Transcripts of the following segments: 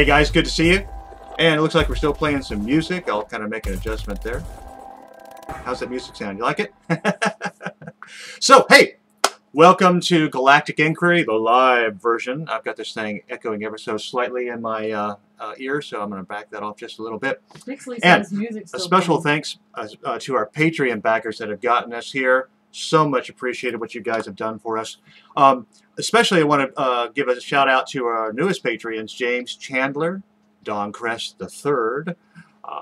Hey guys, good to see you. And it looks like we're still playing some music. I'll kind of make an adjustment there. How's that music sound? You like it? So, hey, welcome to Galactic Inquiry, the live version. I've got this thing echoing ever so slightly in my ear, so I'm going to back that off just a little bit. And a special thanks to our Patreon backers that have gotten us here. So much appreciated what you guys have done for us. Especially I want to give a shout out to our newest Patreons, James Chandler, Don Crest III,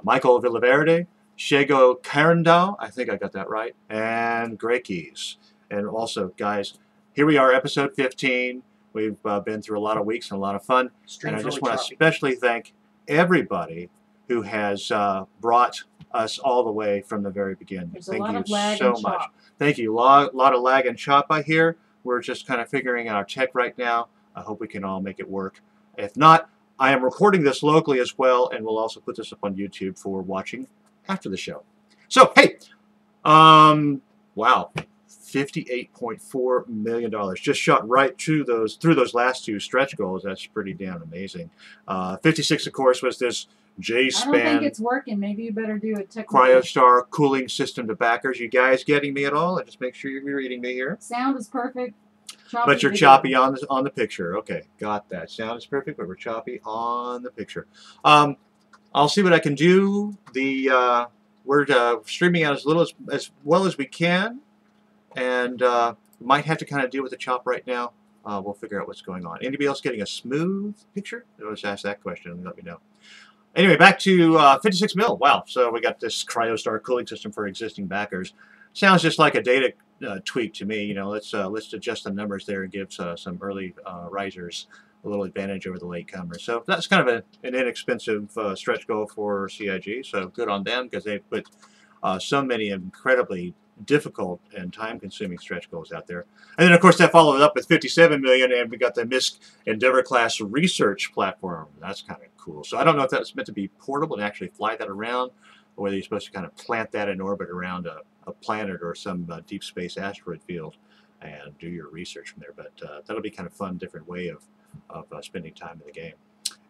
Michael Villaverde, Shego Carandao, I think I got that right, and Grey Keys. And also, guys, here we are, episode 15. We've been through a lot of weeks and a lot of fun. And I just want to especially thank everybody who has brought us all the way from the very beginning. Thank you so much. Thank you. A lot of lag and chop I hear. We're just kind of figuring out our tech right now. I hope we can all make it work. If not, I am recording this locally as well, and we'll also put this up on YouTube for watching after the show. So, hey, wow, $58.4 million. Just shot right through those last two stretch goals. That's pretty damn amazing. 56, of course, was this J-span. I don't think it's working. Maybe you better do a technical. Cryostar cooling system to backers. You guys getting me at all? And just make sure you're reading me here. Sound is perfect. Choppy but you're video. choppy on the picture. Okay, got that. Sound is perfect, but we're choppy on the picture. I'll see what I can do. We're streaming out as well as we can, and might have to kind of deal with the chop right now. We'll figure out what's going on. Anybody else getting a smooth picture? Let's ask that question and let me know. Anyway, back to 56 mil. Wow, so we got this Cryostar cooling system for existing backers. Sounds just like a data tweak to me. You know, let's adjust the numbers there and give some early risers a little advantage over the latecomers. So that's kind of an inexpensive stretch goal for CIG. So good on them because they put so many incredibly difficult and time-consuming stretch goals out there. And then, of course, that followed up with 57 million, and we got the MISC Endeavour class research platform. That's kind of cool. So I don't know if that's meant to be portable and actually fly that around, or whether you're supposed to kind of plant that in orbit around a planet or some deep space asteroid field and do your research from there. But that'll be kind of fun, different way of spending time in the game.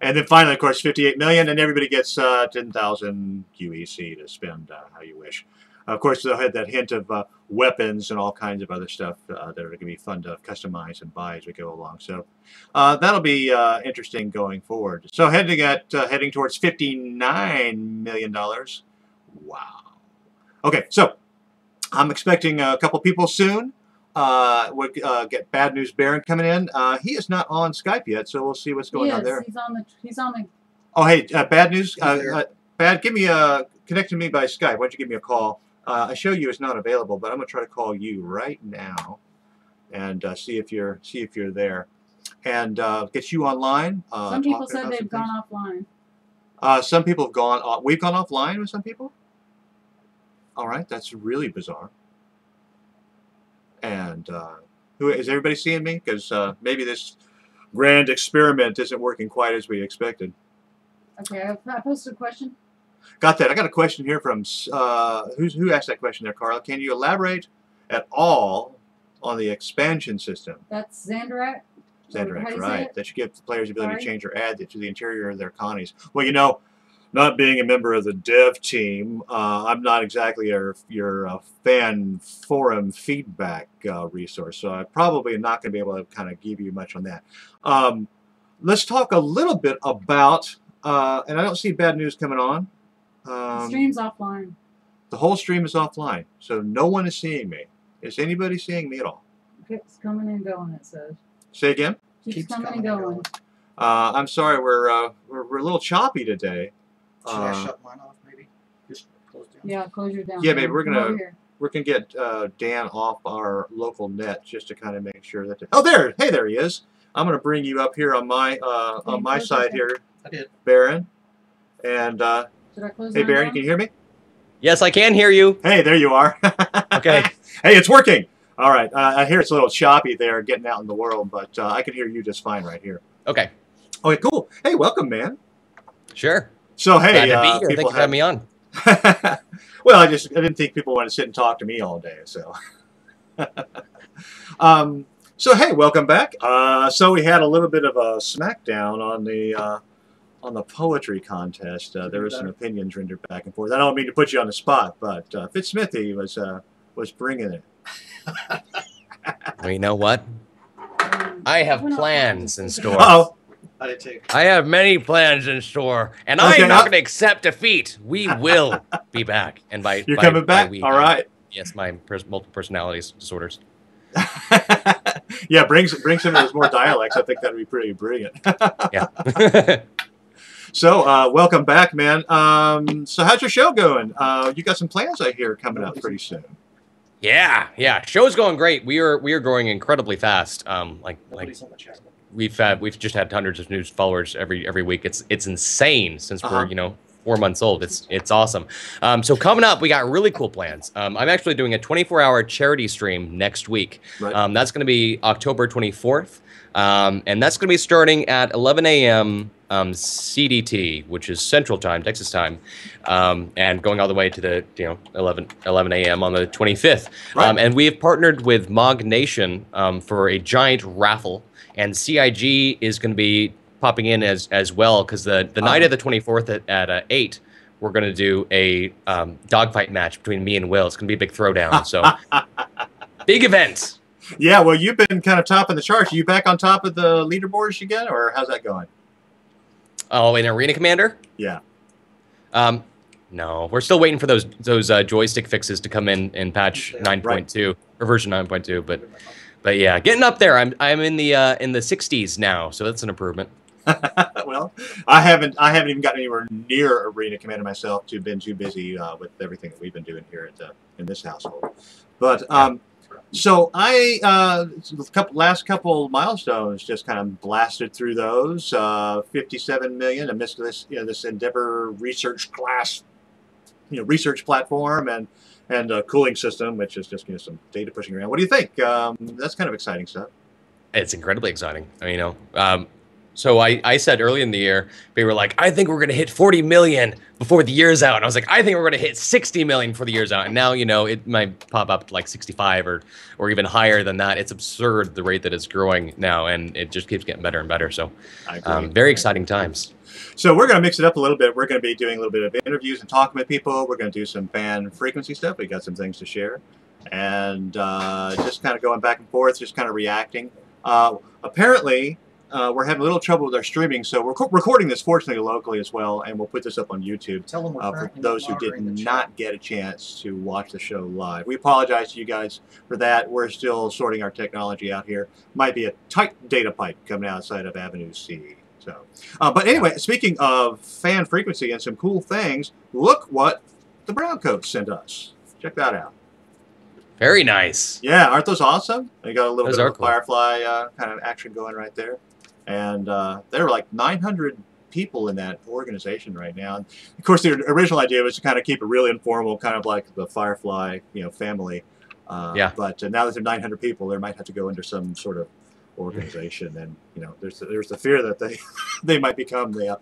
And then finally, of course, 58 million, and everybody gets 10,000 UEC to spend how you wish. Of course, they'll have that hint of weapons and all kinds of other stuff that are going to be fun to customize and buy as we go along. So that'll be interesting going forward. So heading towards $59 million. Wow. Okay, so I'm expecting a couple people soon. We'll get Bad News Baron coming in. He is not on Skype yet, so we'll see what's going on there. He's on the. Oh, hey, Bad News. Bad, connect to me by Skype. Why don't you give me a call? I show you it's not available, but I'm gonna try to call you right now and see if you're there, and get you online. Some people said they've gone offline. Some people have gone. We've gone offline with some people. All right, that's really bizarre. And who is everybody seeing me? Because maybe this grand experiment isn't working quite as we expected. Okay, I posted a question. Got that. I got a question here from who asked that question there, Carla? Can you elaborate at all on the expansion system? That's Xandarak. Xandarak, right? That should give the players the ability to change or add to the interior of their colonies. Well, you know, not being a member of the dev team, I'm not exactly your fan forum feedback resource, so I probably am not going to be able to kind of give you much on that. Let's talk a little bit about, and I don't see Bad News coming on. The stream's offline. The whole stream is offline, so no one is seeing me. Is anybody seeing me at all? Keeps coming and going, it says. Say again? Keeps coming and going. I'm sorry, we're a little choppy today. Should I shut mine off, maybe? Just close down. Yeah, close your down. Yeah, maybe we're gonna get Dan off our local net just to kind of make sure that. Oh, there! Hey, there he is. I'm gonna bring you up here on my side here. I did. Baron, and hey, Baron, can you hear me? Yes, I can hear you. Hey, there you are. Okay. Hey, it's working. All right. I hear it's a little choppy there getting out in the world, but I can hear you just fine right here. Okay. Okay, cool. Hey, welcome, man. Sure. So, hey, glad to be here. Thank you for having me on. Well, I didn't think people wanted to sit and talk to me all day, so. So, hey, welcome back. So we had a little bit of a smackdown on the on the poetry contest, there were some opinions rendered back and forth. I don't mean to put you on the spot, but Fitzsmithy was bringing it. Well, you know what? I have plans in store. Uh-oh. I have many plans in store, and Okay, I'm not going to accept defeat. We will be back. And by You're by, coming back? by we, All right. Yes, my multiple personalities disorders. Yeah, bring some of those more dialects. I think that'd be pretty brilliant. Yeah. So, welcome back, man. So how's your show going? You got some plans, I hear, coming up pretty soon. Yeah. Show's going great. We are growing incredibly fast. We've just had hundreds of new followers every week. It's insane since we're 4 months old. It's awesome. So coming up, we got really cool plans. I'm actually doing a 24-hour charity stream next week. Right. That's going to be October 24th, and that's going to be starting at 11 a.m. CDT, which is Central Time, Texas time, and going all the way to the 11 a.m. on the 25th. Right. And we have partnered with Mog Nation for a giant raffle, and CIG is going to be popping in as well, because the night of the 24th at 8, we're going to do a dogfight match between me and Will. It's going to be a big throwdown. So big event. Yeah, well, you've been kind of topping the charts. Are you back on top of the leaderboards again, or how's that going? Oh, in Arena Commander? Yeah. No, we're still waiting for those joystick fixes to come in patch 9.2 or version 9.2. But yeah, getting up there. I'm in the 60s now, so that's an improvement. Well, I haven't even gotten anywhere near Arena Commander myself. Been too busy with everything that we've been doing here in this household. But so last couple milestones, just kind of blasted through those. 57 million amidst this this Endeavor research class, research platform and a cooling system, which is just some data pushing around. What do you think? That's kind of exciting stuff. It's incredibly exciting. So I said early in the year, we were like, I think we're going to hit 40 million before the year's out. And I was like, I think we're going to hit 60 million before the year's out. And now, it might pop up to like 65 or even higher than that. It's absurd the rate that it's growing now, and it just keeps getting better and better. So very exciting times. So we're going to mix it up a little bit. We're going to be doing a little bit of interviews and talking with people. We're going to do some fan frequency stuff. We got some things to share. And just kind of going back and forth, just kind of reacting. Apparently, we're having a little trouble with our streaming, so we're recording this, fortunately, locally as well, and we'll put this up on YouTube for those who did not get a chance to watch the show live. We apologize to you guys for that. We're still sorting our technology out here. Might be a tight data pipe coming outside of Avenue C. So, but anyway, speaking of fan frequency and some cool things, look what the Browncoats sent us. Check that out. Very nice. Yeah, aren't those awesome? They got a little bit of a cool Firefly kind of action going right there. And there are like 900 people in that organization right now. And of course, the original idea was to kind of keep it really informal, kind of like the Firefly, family. Yeah. But now that there are 900 people, they might have to go under some sort of organization, and there's the fear that they might become the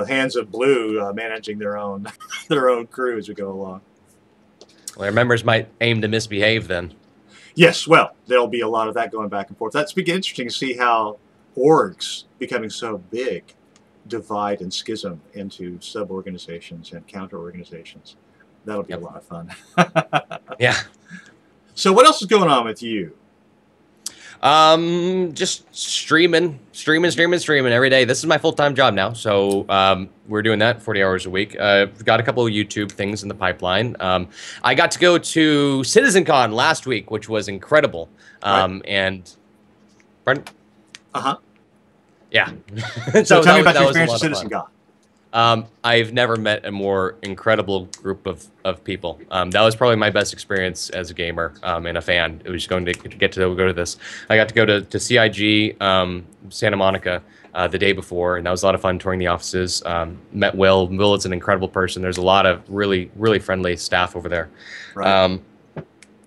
Hands of Blue, managing their own crew as we go along. Well, their members might aim to misbehave then. Yes, well, there'll be a lot of that going back and forth. That's interesting to see how orgs becoming so big divide and schism into sub-organizations and counter-organizations. That'll be a lot of fun. Yeah. So what else is going on with you? Just streaming every day. This is my full-time job now, so we're doing that 40 hours a week. We've got a couple of YouTube things in the pipeline. I got to go to CitizenCon last week, which was incredible. And pardon? Yeah. So tell me about your experience at CitizenCon. I've never met a more incredible group of people. That was probably my best experience as a gamer and a fan. It was going to get to go to this. I got to go to CIG Santa Monica the day before, and that was a lot of fun touring the offices. Met Will. Will is an incredible person. There's a lot of really friendly staff over there. Right.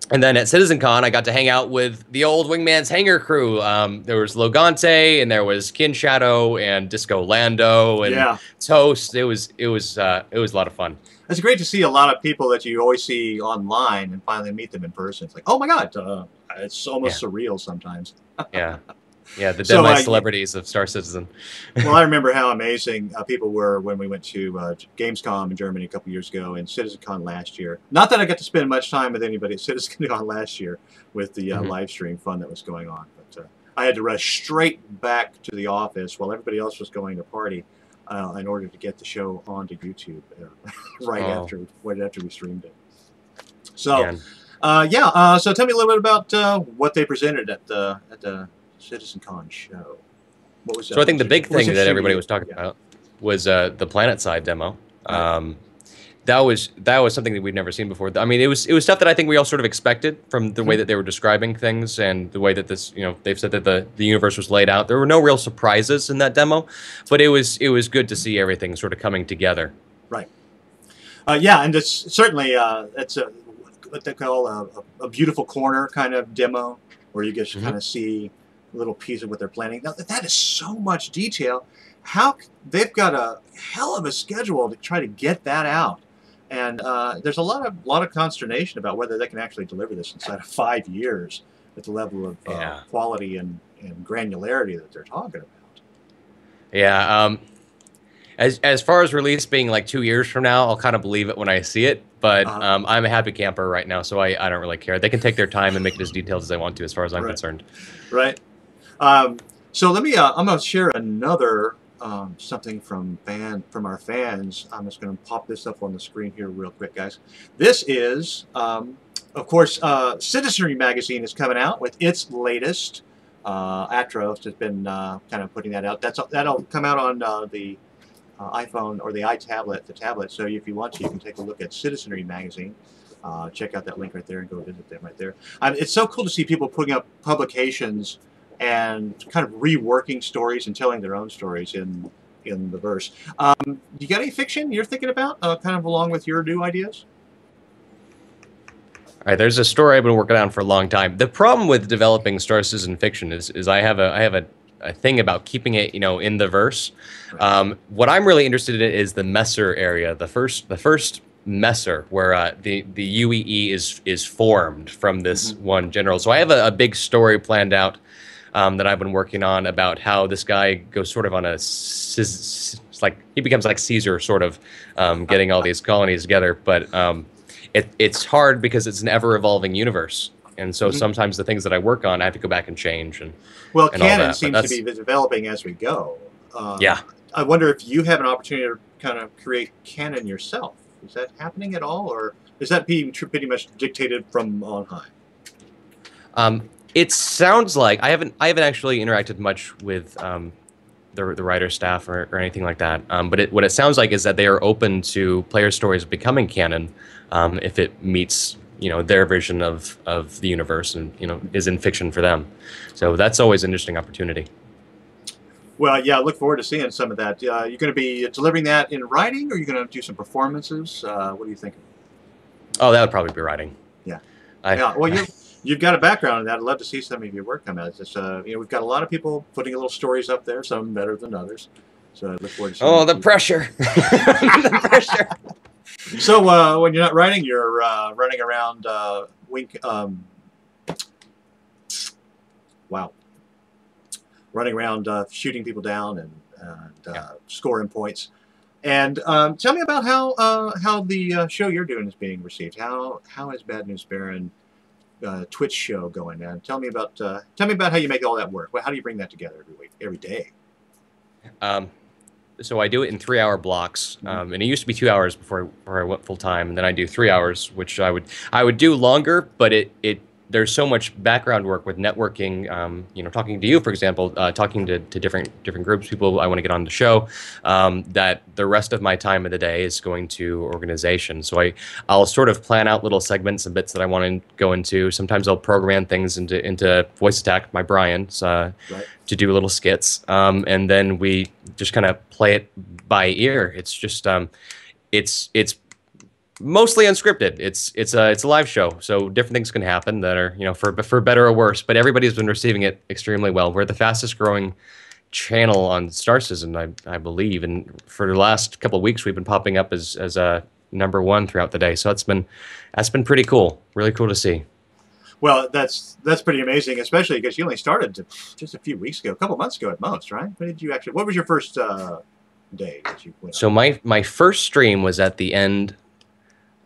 And then at CitizenCon, I got to hang out with the old Wingman's Hangar crew. There was Logante, and there was Kin Shadow, and Disco Lando, and Toast. It was a lot of fun. It's great to see a lot of people that you always see online and finally meet them in person. It's like, oh my God, it's almost surreal sometimes. Yeah. Yeah, the So, demi-celebrities of Star Citizen. Well, I remember how amazing people were when we went to Gamescom in Germany a couple years ago and CitizenCon last year. Not that I got to spend much time with anybody at CitizenCon last year with the live stream fun that was going on. But I had to rush straight back to the office while everybody else was going to party in order to get the show onto YouTube right after we streamed it. So, so tell me a little bit about what they presented at the CitizenCon show. What was so I think the big thing that everybody was talking about was the planet side demo. Right. That was something that we'd never seen before. I mean, it was stuff that I think we all sort of expected from the way that they were describing things and the way that this, they've said that the universe was laid out. There were no real surprises in that demo, but it was good to see everything sort of coming together. Right. Yeah, and it's certainly it's what they call a beautiful corner kind of demo where you get to kind of see a little piece of what they're planning. Now, that is so much detail. How they've got a hell of a schedule to try to get that out. And there's a lot of consternation about whether they can actually deliver this inside of 5 years at the level of quality and granularity that they're talking about. Yeah. As far as release being like 2 years from now, I'll kind of believe it when I see it. But I'm a happy camper right now, so I don't really care. They can take their time and make it as detailed as they want to, as far as I'm concerned. Right. So let me. I'm going to share another. Something from our fans. I'm just going to pop this up on the screen here real quick, guys. This is, of course, Citizenry Magazine is coming out with its latest. Atros has been kind of putting that out. That'll come out on the iPhone or the iTablet, the tablet. So if you want to, you can take a look at Citizenry Magazine. Check out that link right there and go visit them right there. It's so cool to see people putting up publications and kind of reworking stories and telling their own stories in the verse. You got any fiction you're thinking about, kind of along with your new ideas? All right, there's a story I've been working on for a long time. The problem with developing Star Citizen fiction is I have a thing about keeping it, in the verse. Right. What I'm really interested in is the Messer area, the first Messer, where the UEE is formed from this one general. So I have a big story planned out. That I've been working on about how this guy goes sort of on he becomes like Caesar, sort of getting all these colonies together. But it's hard because it's an ever-evolving universe, and so sometimes the things that I work on, I have to go back and change. Well, canon seems to be developing as we go. Yeah. I wonder if you have an opportunity to kind of create canon yourself. Is that happening at all, or is that being pretty much dictated from on high? It sounds like I haven't actually interacted much with the writer staff or anything like that. But what it sounds like is that they are open to player stories becoming canon if it meets their vision of the universe and is in fiction for them. So that's always an interesting opportunity. Well, yeah, I look forward to seeing some of that. You're going to be delivering that in writing, or are you going to do some performances? What are you thinking? Oh, that would probably be writing. Yeah. Well, you've got a background in that. I'd love to see some of your work come out. It's we've got a lot of people putting little stories up there, some better than others. So I look forward to seeing Oh, the pressure. The pressure. So when you're not writing, you're running around running around shooting people down and scoring points. And tell me about how the show you're doing is being received. How is Bad News Baron Twitch show going, man? Tell me about how you make all that work. How do you bring that together every week, every day? So I do it in 3-hour blocks, and it used to be 2 hours before I went full time, and then I do 3 hours, which I would do longer, but there's so much background work with networking, talking to you, for example, talking to different groups, people I want to get on the show, that the rest of my time of the day is going to organization. So I'll sort of plan out little segments and bits that I want to go into. Sometimes I'll program things into Voice Attack, my Brian's, to do little skits, and then we just kind of play it by ear. It's just it's mostly unscripted. It's a live show, so different things can happen that are for better or worse. But everybody's been receiving it extremely well. We're the fastest growing channel on Star Citizen, I believe, and for the last couple of weeks we've been popping up as a #1 throughout the day. So that's been pretty cool, really cool to see. Well, that's pretty amazing, especially because you only started just a few weeks ago, a couple months ago at most, right? When did you actually? What was your first day that you went So on? my first stream was at the end.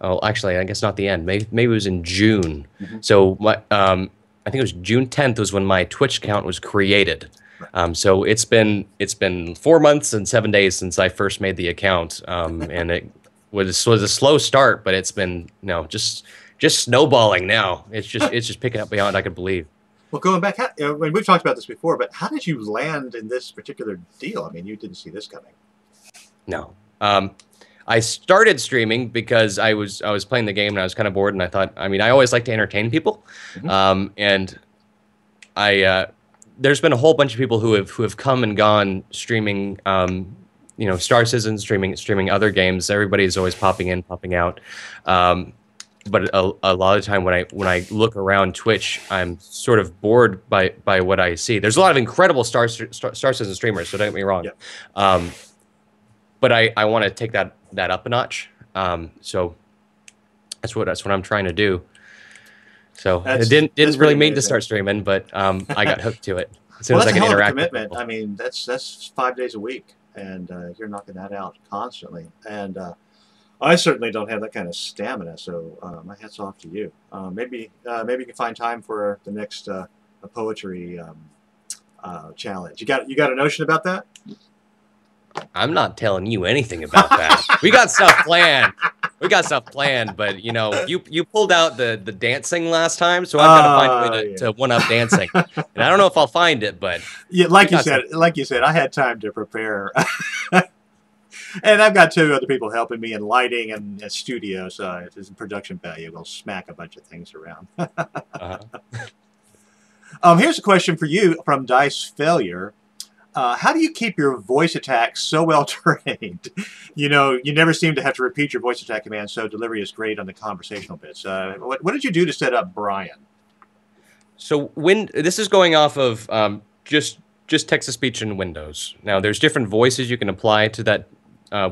Oh, actually, I guess not the end. Maybe it was in June. Mhm. So I think it was June 10th was when my Twitch account was created. So it's been 4 months and 7 days since I first made the account, and it was a slow start, but it's been just snowballing now. It's just picking up beyond I could believe. Well, going back, we've talked about this before, but how did you land in this particular deal? I mean, you didn't see this coming. No. I started streaming because I was playing the game and I was kind of bored, and I thought, I mean, I always like to entertain people, and there's been a whole bunch of people who have come and gone streaming, Star Citizen, streaming other games. Everybody's always popping in, popping out. But a lot of the time when I look around Twitch, I'm sort of bored by what I see. There's a lot of incredible Star Citizen streamers, so don't get me wrong. Yeah. But I want to take that up a notch. So that's what I'm trying to do. So it didn't really mean to start streaming, but I got hooked to it as soon as I that's could a hell of a interact with commitment. people. I mean, that's 5 days a week, and you're knocking that out constantly. And I certainly don't have that kind of stamina, so my hat's off to you. Maybe you can find time for the next poetry challenge. You got a notion about that? I'm not telling you anything about that. We got stuff planned. But you pulled out the dancing last time, so I've got to find a way to one up dancing. And I don't know if I'll find it, but yeah, like you said, I had time to prepare. And I've got 2 other people helping me in lighting and a studio, so if there's production value, we'll smack a bunch of things around. Here's a question for you from Dice Failure. How do you keep your voice attacks so well trained? You never seem to have to repeat your voice attack command, so delivery is great on the conversational bits. What did you do to set up Brian? So this is going off of just text-to-speech in Windows. Now, there's different voices you can apply to that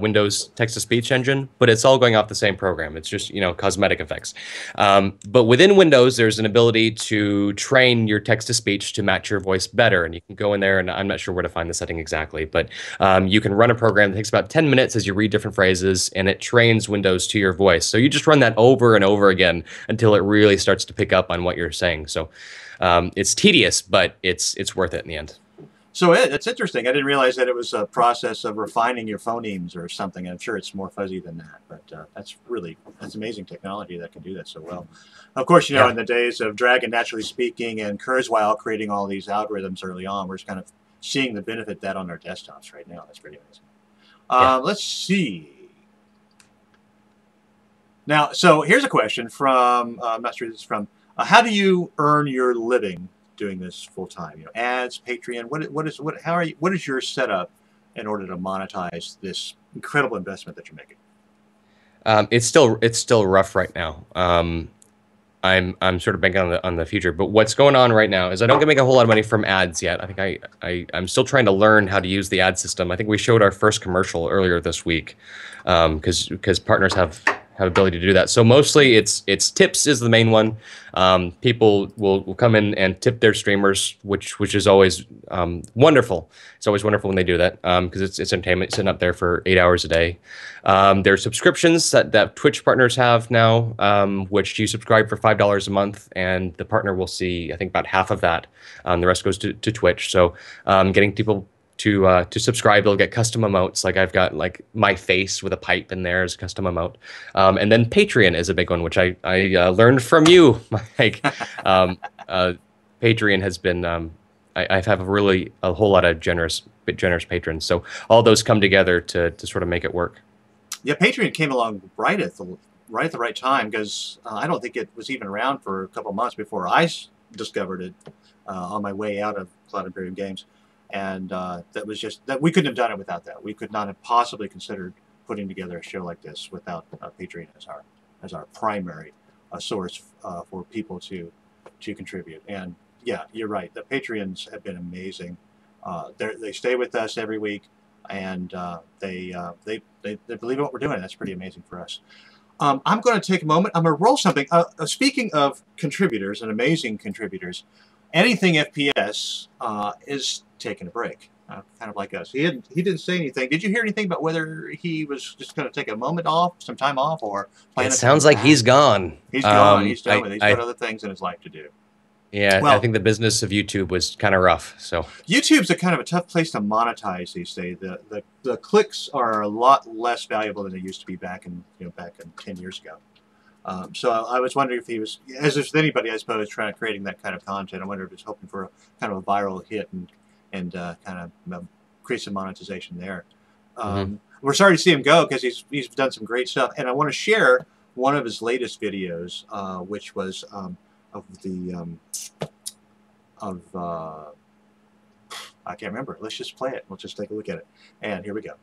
Windows text-to-speech engine, but it's all going off the same program. It's just, cosmetic effects. But within Windows, there's an ability to train your text-to-speech to match your voice better. And you can go in there, and I'm not sure where to find the setting exactly, but you can run a program that takes about 10 minutes as you read different phrases, and it trains Windows to your voice. So you just run that over and over again until it really starts to pick up on what you're saying. So it's tedious, but it's worth it in the end. So it's interesting. I didn't realize that it was a process of refining your phonemes or something. I'm sure it's more fuzzy than that, but that's amazing technology that can do that so well. Of course, in the days of Dragon Naturally Speaking and Kurzweil creating all these algorithms early on, we're just kind of seeing the benefit of that on our desktops right now. That's pretty amazing. Let's see. Now, so here's a question from, I'm not sure who this is from. How do you earn your living doing this full time? Ads, Patreon. What is your setup in order to monetize this incredible investment that you're making? It's still rough right now. I'm sort of banking on the future, but what's going on right now is I don't make a whole lot of money from ads yet. I think I'm still trying to learn how to use the ad system. I think we showed our first commercial earlier this week, because partners have ability to do that. So mostly it's tips is the main one. People will come in and tip their streamers, which is always wonderful. It's always wonderful when they do that, because it's entertainment sitting up there for 8 hours a day. There's subscriptions that Twitch partners have now, which you subscribe for $5 a month, and the partner will see, I think, about half of that. The rest goes to Twitch. So getting people to subscribe, they'll get custom emotes. Like I've got like my face with a pipe in there as a custom emote. And then Patreon is a big one, which I learned from you, Mike. Patreon has been, I have a whole lot of generous patrons. So all those come together to sort of make it work. Yeah, Patreon came along right at the right time, because I don't think it was even around for a couple months before I discovered it on my way out of Cloud Imperium Games. And that was just that we couldn't have done it without that. We could not have possibly considered putting together a show like this without Patreon as our primary source for people to contribute. And yeah, you're right. The Patreons have been amazing. They stay with us every week, and they believe in what we're doing. That's pretty amazing for us. I'm going to take a moment. I'm going to roll something. Speaking of contributors and amazing contributors, AnythingFPS is taking a break, kind of like us. He didn't say anything. Did you hear anything about whether he was just going to take a moment off, some time off, or plan? It sounds like he's gone. He's gone. He's done with it. He's got other things in his life to do. Yeah, well, I think the business of YouTube was kind of rough. So YouTube's a kind of a tough place to monetize these days. The clicks are a lot less valuable than they used to be back in 10 years ago. So I was wondering if he was, as with anybody, I suppose, creating that kind of content. I wonder if he's hoping for a kind of a viral hit and kind of create some monetization there. We're sorry to see him go because he's done some great stuff, and I want to share one of his latest videos, which was I can't remember. Let's just play it. Let's just take a look at it. And here we go.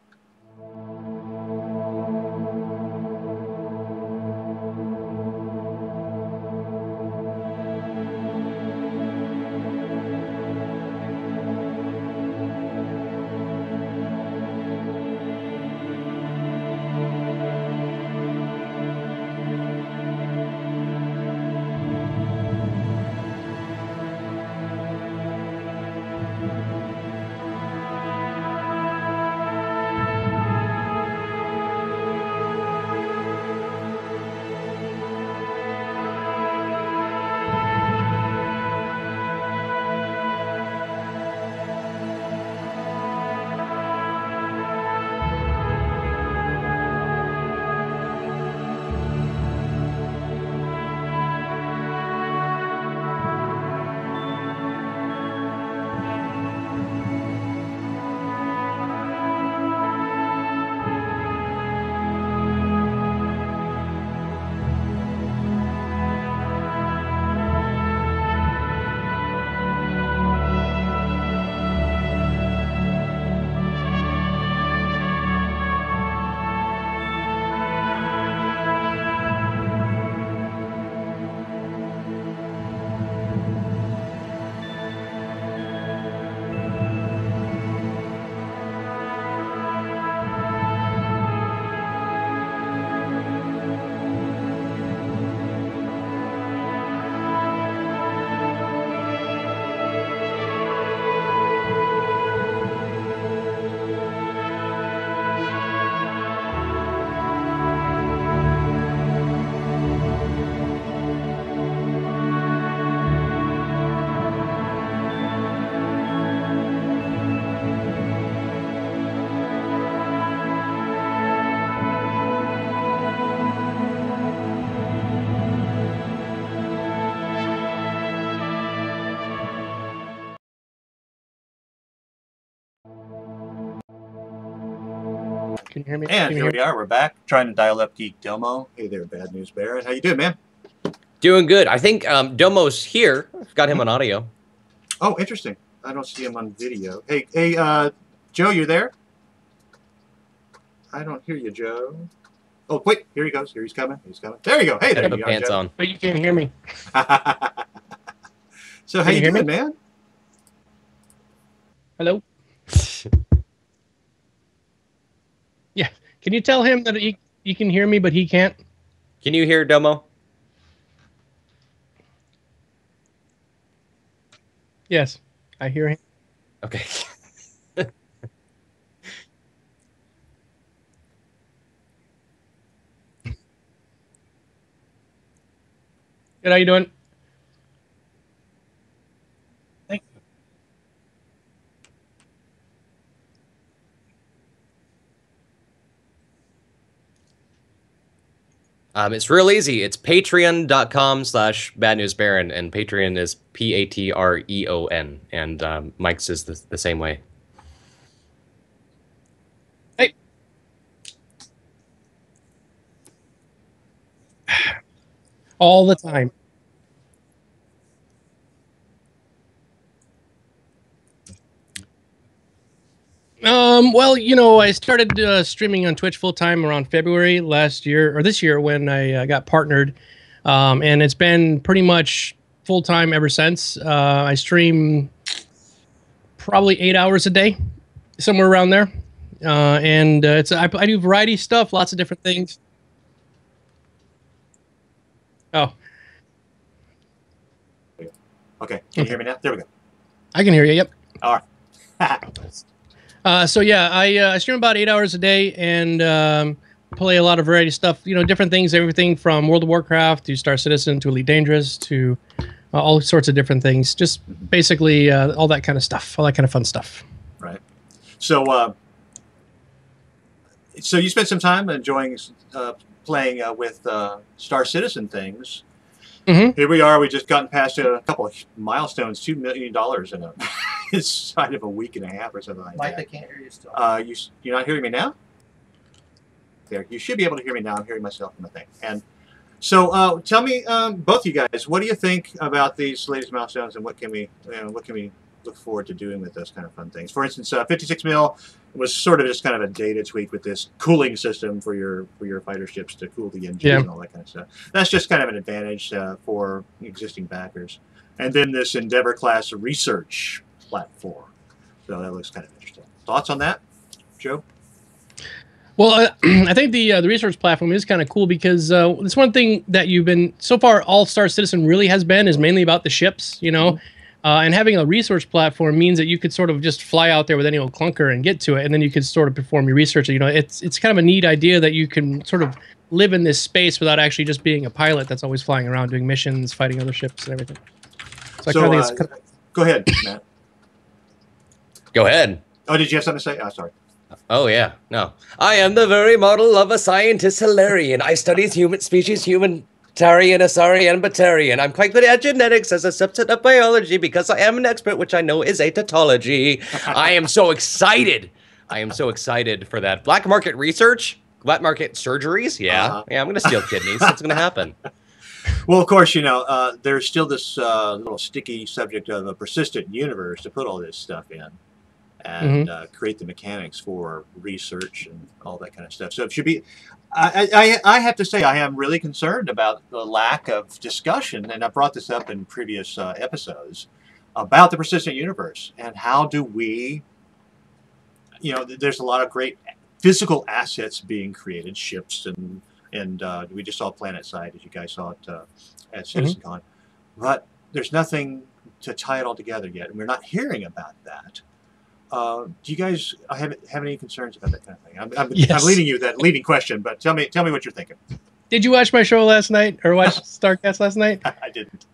Can you hear me? And here we are. We're back trying to dial up Geek Domo. Hey there, Bad News Baron. How you doing, man? Doing good. I think Domo's here. Got him on audio. Oh, interesting. I don't see him on video. Hey, Joe, you there? I don't hear you, Joe. Oh, wait. Here he goes. Here he's coming. He's coming. There you go. Hey, there Put you pants go, on. But you can't hear me. So how you hear me? doing, man? Hello? Yeah. Can you tell him that he can hear me, but he can't? Can you hear Domo? Yes, I hear him. Okay. Good, how you doing? Thank you. It's real easy. It's patreon.com/badnewsbaron, and Patreon is Patreon, and Mike's is the same way. Hey. All the time. Well, you know, I started streaming on Twitch full time around February last year, or this year, when I got partnered, and it's been pretty much full time ever since. I stream probably 8 hours a day, somewhere around there, and I do variety stuff, lots of different things. Oh, Okay. Can you hear me now? There we go. I can hear you. Yep. All right. So yeah, I stream about 8 hours a day and play a lot of variety stuff. You know, different things, everything from World of Warcraft to Star Citizen to Elite Dangerous to all sorts of different things. Just basically all that kind of stuff, all that kind of fun stuff. Right. So, so you spent some time enjoying playing with Star Citizen things. Mm-hmm. Here we are. We just gotten past a couple of milestones, $2 million in a inside of a week and a half or something like Mike, that. I can't hear you still. You're not hearing me now? There, you should be able to hear me now. I'm hearing myself in the thing. And so, tell me, both of you guys, what do you think about these latest milestones, and what can we look forward to doing with those kind of fun things? For instance, 56 mil was sort of just kind of a data tweak with this cooling system for your fighter ships to cool the engines and all that kind of stuff. That's just kind of an advantage for existing backers. And then this Endeavor class research platform. So that looks kind of interesting. Thoughts on that, Joe? Well, I think the research platform is kind of cool because it's one thing that you've been so far. All Star Citizen really has been is mainly about the ships, you know. And having a research platform means that you could sort of just fly out there with any old clunker and get to it, and then you could sort of perform your research. You know, it's kind of a neat idea that you can sort of live in this space without actually just being a pilot that's always flying around doing missions, fighting other ships, and everything. So I kind of think it's go ahead, Matt. Go ahead. Oh, did you have something to say? Oh, sorry. Oh, yeah. No. I am the very model of a scientist Hilarion. I studies human species, humanitarian, Asarian, Batarian. I'm quite good at genetics as a subset of biology because I am an expert, which I know is a tautology. I am so excited. I am so excited for that. Black market research? Black market surgeries? Yeah. Yeah, I'm going to steal kidneys. It's going to happen. Well, of course, you know, there's still this little sticky subject of a persistent universe to put all this stuff in and create the mechanics for research and all that kind of stuff. So it should be, I have to say, I am really concerned about the lack of discussion, and I brought this up in previous episodes, about the persistent universe and how do we, you know, there's a lot of great physical assets being created, ships and we just saw PlanetSide, as you guys saw it at CitizenCon, but there's nothing to tie it all together yet, and we're not hearing about that. Do you guys have any concerns about that kind of thing? I'm leading you that leading question, but tell me what you're thinking. Did you watch my show last night, or watch Starcast last night? I didn't.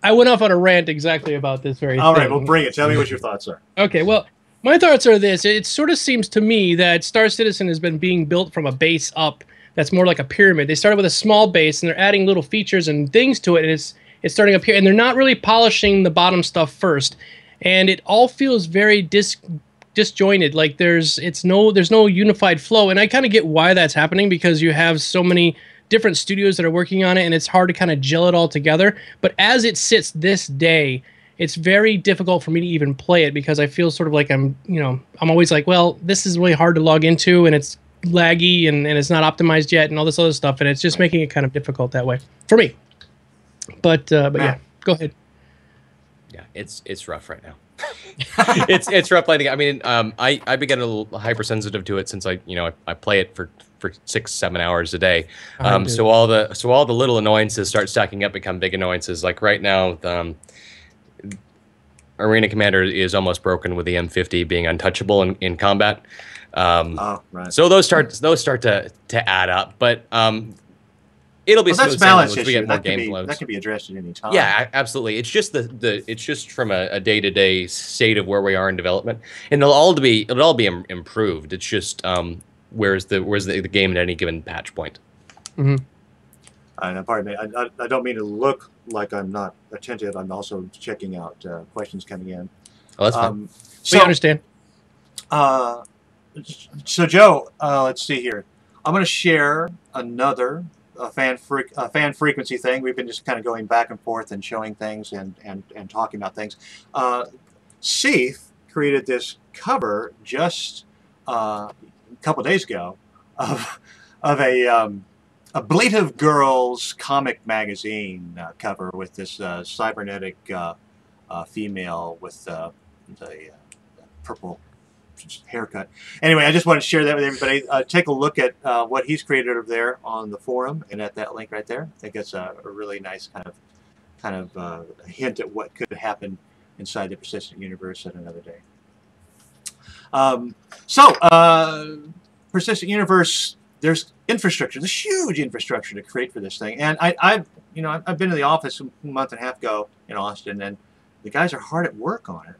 I went off on a rant exactly about this very thing. All right, well, bring it. Tell me what your thoughts are. Okay, well, my thoughts are this. It sort of seems to me that Star Citizen has been being built from a base up that's more like a pyramid. They started with a small base, and they're adding little features and things to it, and it's starting up here, and they're not really polishing the bottom stuff first. And it all feels very disjointed, like there's no unified flow, and I kind of get why that's happening because you have so many different studios that are working on it, and it's hard to kind of gel it all together. But as it sits this day, it's very difficult for me to even play it because I feel sort of like I'm always like, well, this is really hard to log into, and it's laggy, and it's not optimized yet, and all this other stuff, and it's just making it kind of difficult that way for me. But yeah, go ahead. Yeah, it's rough right now. it's rough playing. I mean, I've been getting a little hypersensitive to it since I play it for 6-7 hours a day. So all the little annoyances start stacking up, become big annoyances. Like right now, Arena Commander is almost broken with the M50 being untouchable in combat. Right. So those start to add up, but it'll be that's balance issue. We get more game flows. That can be addressed at any time. Yeah, absolutely. It's just it's just from a day-to-day state of where we are in development, and it'll all be improved. It's just where's the game at any given patch point. And pardon me, I don't mean to look like I'm not attentive. I'm also checking out questions coming in. Oh, that's fine. So, we understand. So Joe, let's see here. I'm going to share another fan frequency thing. We've been just kind of going back and forth and showing things and talking about things. Seithe created this cover just a couple days ago of a Ablative Girls comic magazine cover with this cybernetic female with the purple haircut. Anyway, I just want to share that with everybody. Take a look at what he's created over there on the forum and at that link right there. I think it's a really nice kind of hint at what could happen inside the Persistent Universe at another day. Persistent Universe, there's infrastructure, this huge infrastructure to create for this thing. And I've been in the office a month and a half ago in Austin, and the guys are hard at work on it.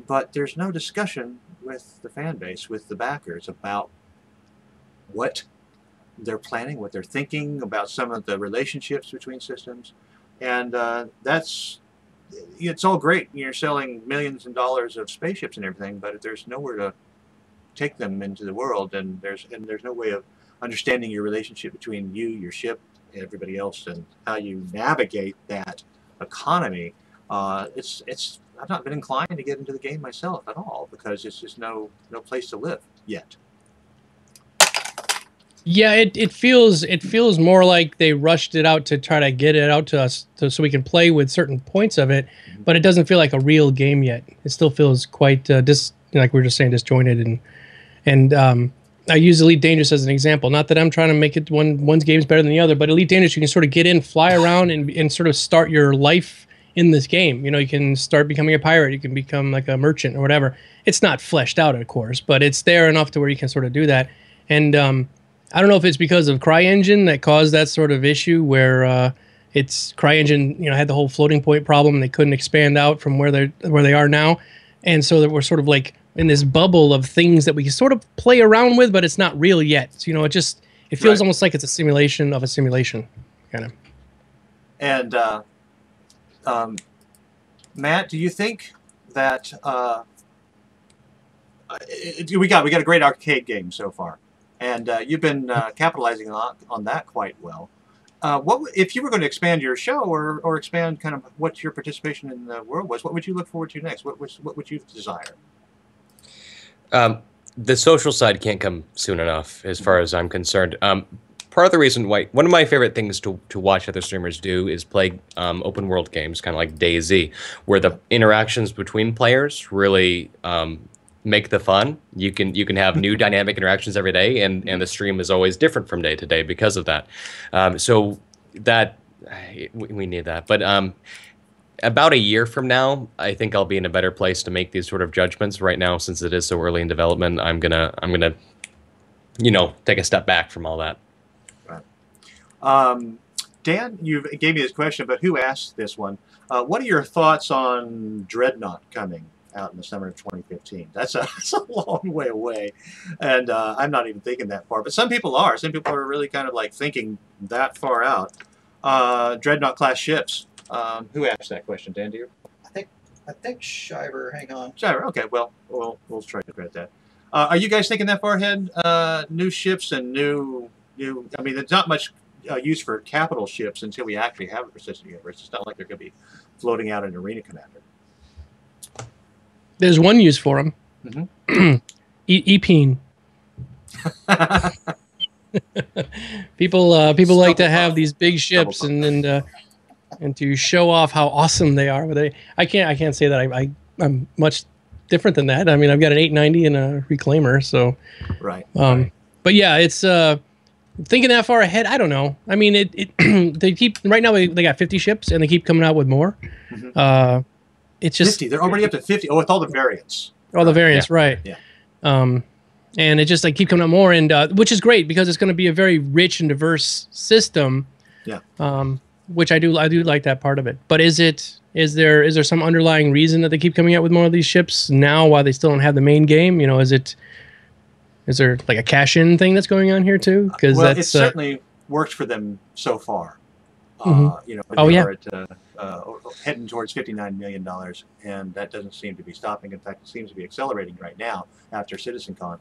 But there's no discussion with the fan base, with the backers, about what they're planning, what they're thinking about some of the relationships between systems. And it's all great. You're selling millions of dollars of spaceships and everything, but if there's nowhere to take them into the world, and there's no way of understanding your relationship between you, your ship, and everybody else, and how you navigate that economy, I've not been inclined to get into the game myself at all, because it's just no place to live yet. Yeah, it feels more like they rushed it out to try to get it out to us so we can play with certain points of it, but it doesn't feel like a real game yet. It still feels quite like we were just saying, disjointed. And I use Elite Dangerous as an example. Not that I'm trying to make it one's game is better than the other, but Elite Dangerous, you can sort of get in, fly around, and sort of start your life in this game. You know, you can start becoming a pirate, you can become like a merchant or whatever. It's not fleshed out, of course, but it's there enough to where you can sort of do that. And I don't know if it's because of CryEngine that caused that sort of issue where it's CryEngine, had the whole floating point problem. And they couldn't expand out from where they are now, and so that we're sort of like in this bubble of things that we can sort of play around with, but it's not real yet. So, it feels almost like it's a simulation of a simulation, kind of. And Matt, do you think that we got a great arcade game so far, and you've been capitalizing on that quite well. What if you were going to expand your show or expand kind of what your participation in the world was? What would you look forward to next? What would you desire? The social side can't come soon enough, as far as I'm concerned. Part of the reason why, one of my favorite things to watch other streamers do is play open world games, kind of like DayZ, where the interactions between players really make the fun. You can have new dynamic interactions every day, and the stream is always different from day to day because of that. So that we need that. But about a year from now, I think I'll be in a better place to make these sort of judgments. Right now, since it is so early in development, I'm gonna take a step back from all that. Right. Dan, you gave me this question, but who asked this one? What are your thoughts on Dreadnought coming out in the summer of 2015? That's a long way away, and I'm not even thinking that far. But some people are. Some people are really kind of like thinking that far out. Dreadnought class ships. Who asked that question, Dan? Do you? I think Shiver. Hang on. Shiver. Okay. Well, we'll try to credit that. Are you guys thinking that far ahead? New ships and new. I mean, there's not much use for capital ships until we actually have a Persistent Universe. It's not like they're going to be floating out an arena commander. There's one use for them. Mm-hmm. ep015. people like to have these big ships and to show off how awesome they are. But I can't say that I'm much different than that. I mean, I've got an 890 and a reclaimer, so right. But yeah, it's thinking that far ahead. I don't know. I mean, they keep right now. They got 50 ships, and they keep coming out with more. Mm-hmm. It's just 50. They're already up to 50. Oh, with all the variants. All the variants, yeah. right? Yeah. And it just keep coming out more, and which is great because it's going to be a very rich and diverse system. Yeah. Which I do like that part of it. But is there some underlying reason that they keep coming out with more of these ships now while they still don't have the main game? Is there like a cash-in thing that's going on here too? Because it certainly worked for them so far. Mm-hmm. Heading towards $59 million, and that doesn't seem to be stopping. In fact, it seems to be accelerating right now after CitizenCon.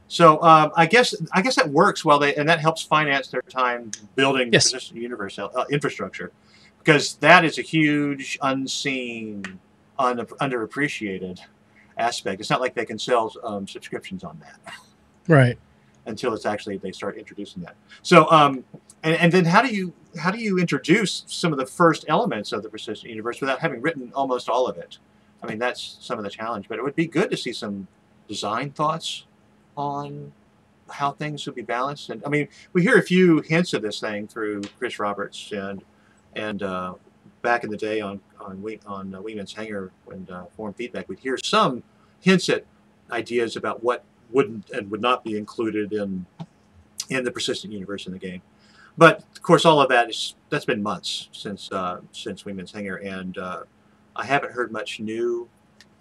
So I guess that works well, and that helps finance their time building the Persistent Universe infrastructure, because that is a huge, unseen, underappreciated aspect. It's not like they can sell subscriptions on that, right? Until it's actually they start introducing that. So and then how do you introduce some of the first elements of the Persistent Universe without having written almost all of it? I mean, that's some of the challenge, but it would be good to see some design thoughts on how things should be balanced? And I mean, we hear a few hints of this thing through Chris Roberts and back in the day on Wingman's Hangar when Form Feedback, we'd hear some hints at ideas about what wouldn't and would not be included in the persistent universe in the game. But of course, all of that's been months since Wingman's Hangar, and I haven't heard much new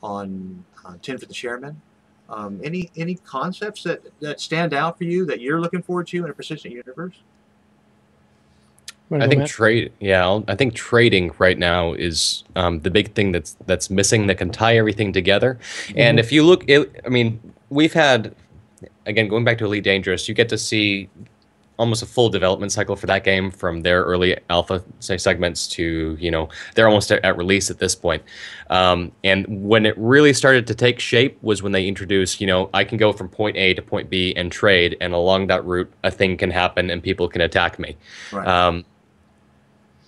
on Tin for the Chairman. Any concepts that stand out for you that you're looking forward to in a persistent universe? I think I think trading right now is the big thing that's missing that can tie everything together. And if you look, I mean, we've had, again, going back to Elite Dangerous, you get to see almost a full development cycle for that game from their early alpha segments to, you know, they're almost at release at this point. And when it really started to take shape was when they introduced, you know, I can go from point A to point B and trade, and along that route a thing can happen and people can attack me. Right.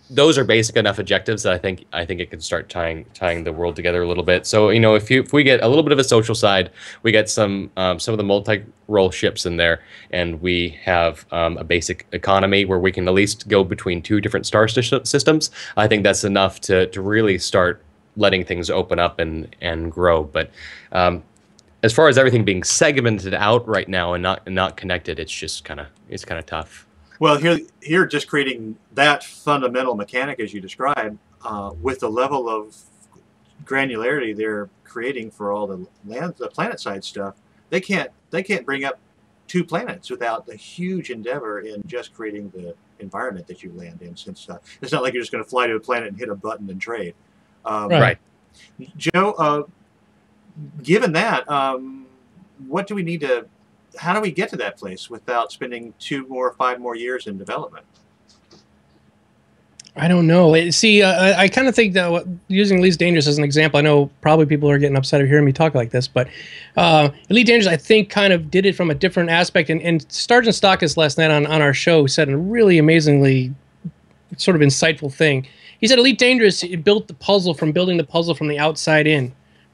Those are basic enough objectives that I think it can start tying the world together a little bit. So, you know, if we get a little bit of a social side, we get some of the multi-role ships in there, and we have a basic economy where we can at least go between two different star systems. I think that's enough to really start letting things open up and grow. But as far as everything being segmented out right now and not connected, it's just kind of tough. Well, here, just creating that fundamental mechanic as you described, with the level of granularity they're creating for all the planet side stuff, they can't bring up 2 planets without the huge endeavor in just creating the environment that you land in. Since it's not like you're just going to fly to a planet and hit a button and trade. Right. Joe, given that, what do we need to? How do we get to that place without spending 5 more years in development? I don't know. See, I kind of think that using Elite Dangerous as an example, I know probably people are getting upset of hearing me talk like this, but Elite Dangerous, I think, kind of did it from a different aspect. And Sergeant Stockus last night on our show said a really amazingly sort of insightful thing. He said Elite Dangerous, it built the puzzle from building the puzzle from the outside in.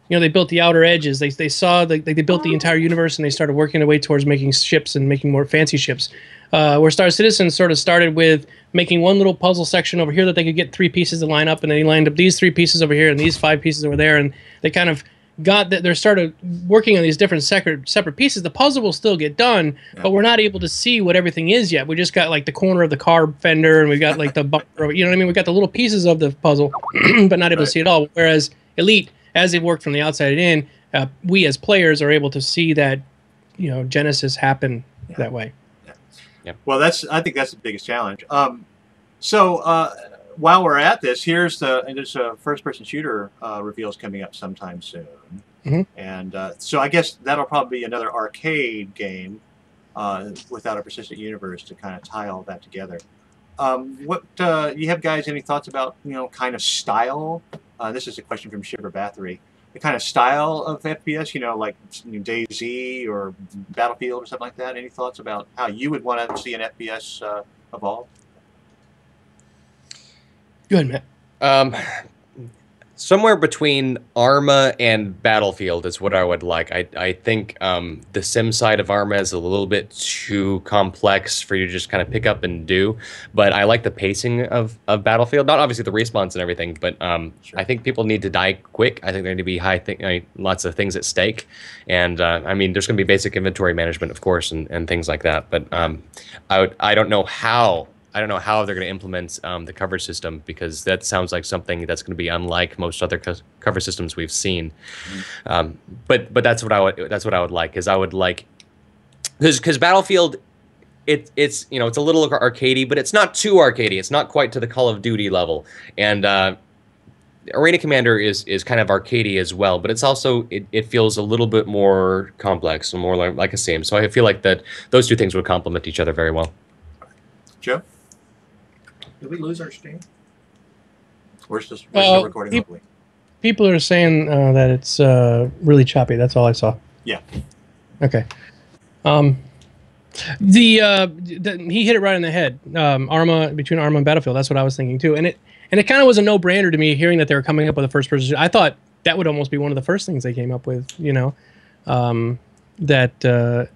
You know, they built the outer edges. They saw they built the entire universe, and they started working their way towards making ships and making more fancy ships. Where Star Citizen sort of started with making one little puzzle section over here that they could get 3 pieces to line up, and then he lined up these 3 pieces over here and these 5 pieces over there, and they kind of got that. They started working on these different separate pieces. The puzzle will still get done, but we're not able to see what everything is yet. We just got like the corner of the car fender, and we got like the bumper, you know what I mean? We got the little pieces of the puzzle, but not able to see it all. Whereas Elite, as it worked from the outside in, we as players are able to see that, you know, genesis happen that way. Yeah. Well, I think that's the biggest challenge. So while we're at this, there's a first-person shooter reveals coming up sometime soon, and so I guess that'll probably be another arcade game without a persistent universe to kind of tie all that together. What you have, guys? Any thoughts about, you know, kind of style? This is a question from Shiver Bathory. The kind of style of FPS, you know, like DayZ or Battlefield or something like that. Any thoughts about how you would want to see an FPS evolve? Go ahead, Matt. Somewhere between Arma and Battlefield is what I would like. I think the sim side of Arma is a little bit too complex for you to just kind of pick up and do. But I like the pacing of Battlefield. Not obviously the respawns and everything, but sure. I think people need to die quick. I think there need to be lots of things at stake. And I mean, there's going to be basic inventory management, of course, and things like that. But I don't know how. I don't know how they're going to implement the cover system, because that sounds like something that's going to be unlike most other cover systems we've seen. But that's what I would like, because I would like, because Battlefield, it's you know, it's a little arcadey, but it's not too arcadey. It's not quite to the Call of Duty level. And Arena Commander is kind of arcadey as well, but it's also it feels a little bit more complex and more like a sim. So I feel like that those two things would complement each other very well. Joe? Did we lose our stream? We're still recording locally. People are saying that it's really choppy. That's all I saw. Yeah. Okay. He hit it right in the head. Between Arma and Battlefield. That's what I was thinking too. And it kind of was a no-brainer to me hearing that they were coming up with a first-person. I thought that would almost be one of the first things they came up with. You know, that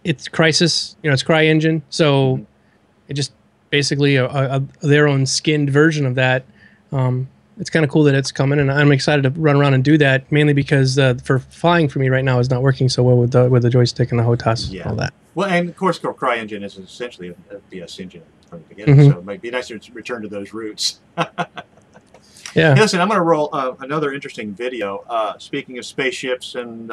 it's Crisis, it's CryEngine, so it just basically their own skinned version of that. It's kind of cool that it's coming, and I'm excited to run around and do that, mainly because for flying for me right now is not working so well with the joystick and the HOTAS and all that. Well, and of course, CryEngine is essentially a FPS engine from the beginning, so it might be nice to return to those roots. Yeah. Hey, listen, I'm going to roll another interesting video. Speaking of spaceships and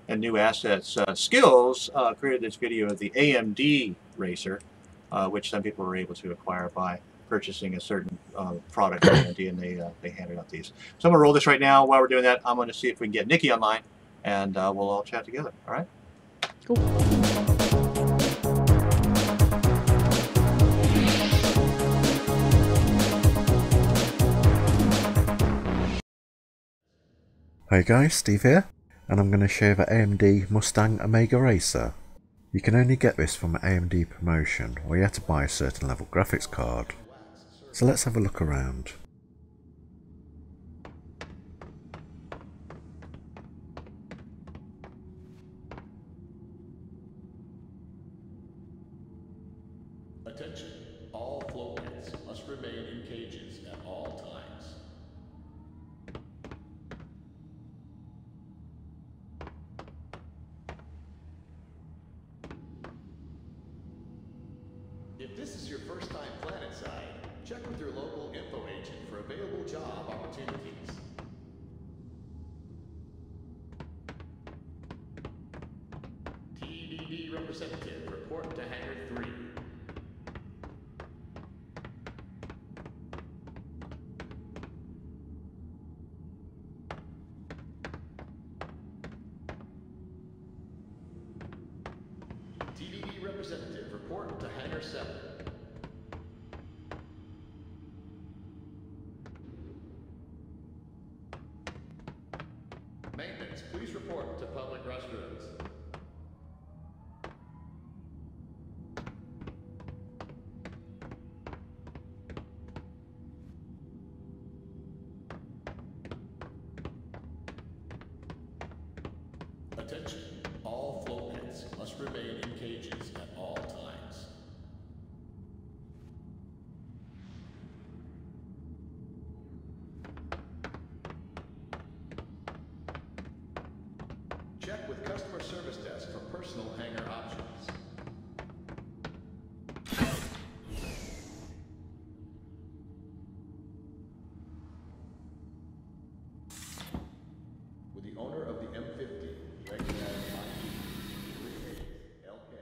new assets, Skills created this video of the AMD Racer, which some people were able to acquire by purchasing a certain product from AMD, and they handed out these. So I'm going to roll this right now. While we're doing that, I'm going to see if we can get Nikki online, and we'll all chat together. All right? Cool. Hi guys, Steve here, and I'm going to show the AMD Mustang Omega Racer. You can only get this from an AMD promotion, or you have to buy a certain level graphics card. So let's have a look around. Attention, all floatplanes must remain in cages at all times. If this is your first time planetside, check with your local info agent for available job opportunities. TDD representative, report to Hangar 3. TDD representative, report to Hangar 7. Maintenance, please report to public restrooms. Attention, all floatplanes must remain in cages at all times. Check with customer service desk for personal hangar options. With the owner of the M50, recognized LK.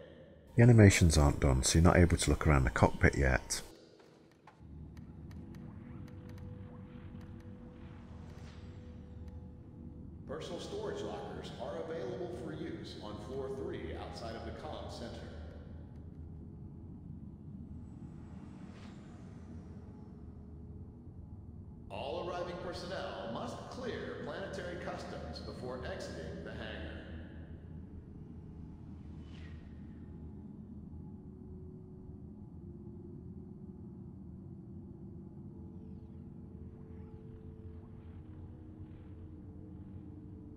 The animations aren't done, so you're not able to look around the cockpit yet. Personal storage lockers are available for use on floor 3 outside of the comm center. All arriving personnel must clear planetary customs before exiting the hangar.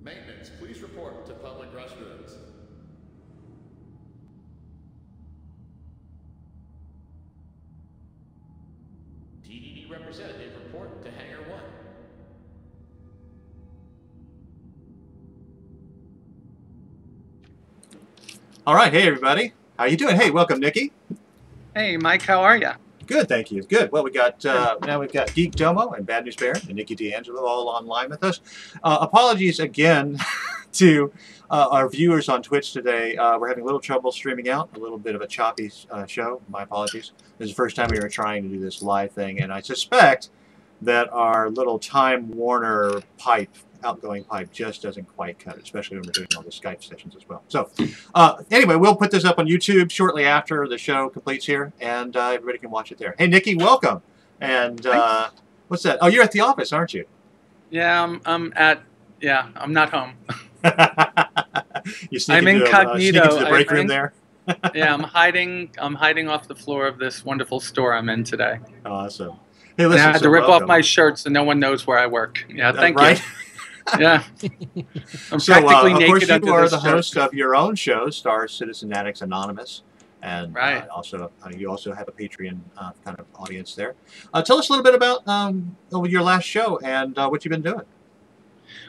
Maintenance, please report to public restrooms. TDD representative, report to Hangar 1. All right. Hey, everybody. How you doing? Hey, welcome, Nikki. Hey, Mike, how are you? Good, thank you. Good. Well, we got now we've got Geek Domo and Bad News Bear and Nikki D'Angelo all online with us. Apologies again to our viewers on Twitch today. We're having a little trouble streaming out, a little bit of a choppy show. My apologies. This is the first time we were trying to do this live thing, and I suspect that our little Time Warner pipe, outgoing pipe, just doesn't quite cut it, especially when we're doing all the Skype sessions as well. So anyway, we'll put this up on YouTube shortly after the show completes here, and everybody can watch it there. Hey, Nikki, welcome. And what's that? Oh, you're at the office, aren't you? Yeah, I'm not home. You sneak I'm into incognito. sneak into the break room there? Yeah, I'm hiding off the floor of this wonderful store I'm in today. Awesome. Hey, And listen, I had to rip off my shirt so no one knows where I work. Yeah, thank right? you. Yeah. I'm So, practically of naked course, you under are this the shirt. host of your own show, Star Citizen Addicts Anonymous, and Right. also you also have a Patreon kind of audience there. Tell us a little bit about your last show and what you've been doing.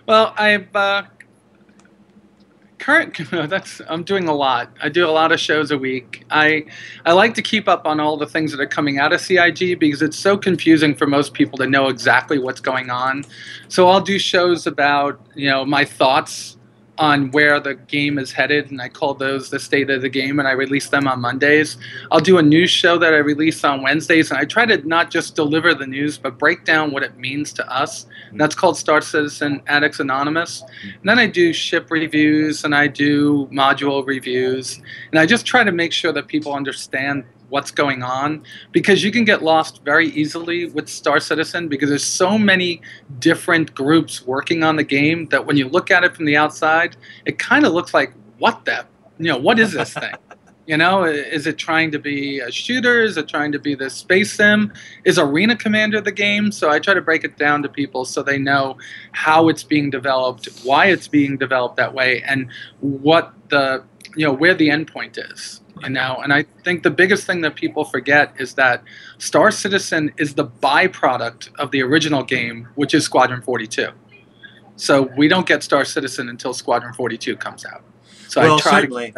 Well, I'm doing a lot. I do a lot of shows a week. I like to keep up on all the things that are coming out of CIG because it's so confusing for most people to know exactly what's going on. So I'll do shows about, my thoughts on where the game is headed, and I call those the state of the game, and I release them on Mondays. I'll do a news show that I release on Wednesdays, and I try to not just deliver the news, but break down what it means to us. And that's called Star Citizen Addicts Anonymous. And then I do ship reviews, and I do module reviews, and I just try to make sure that people understand what's going on, because you can get lost very easily with Star Citizen because there's so many different groups working on the game that when you look at it from the outside, it kind of looks like, what is this thing? Is it trying to be a shooter? Is it trying to be the space sim? Is Arena Commander the game? So I try to break it down to people so they know how it's being developed, why it's being developed that way, and what where the endpoint is. And I think the biggest thing that people forget is that Star Citizen is the byproduct of the original game, which is Squadron 42. So we don't get Star Citizen until Squadron 42 comes out. So Well, I try certainly,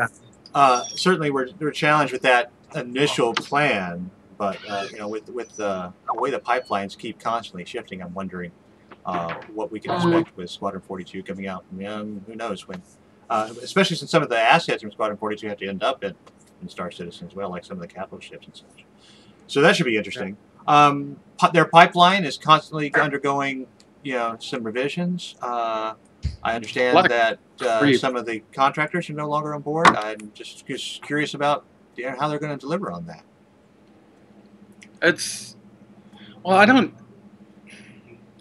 certainly we're challenged with that initial plan, but with the way the pipelines keep constantly shifting, I'm wondering what we can expect with Squadron 42 coming out. Who knows when? Especially since some of the assets from Squadron 42 have to end up in Star Citizen as well, like some of the capital ships and such. So that should be interesting. Their pipeline is constantly undergoing, some revisions. I understand that some of the contractors are no longer on board. I'm just curious about how they're going to deliver on that. I don't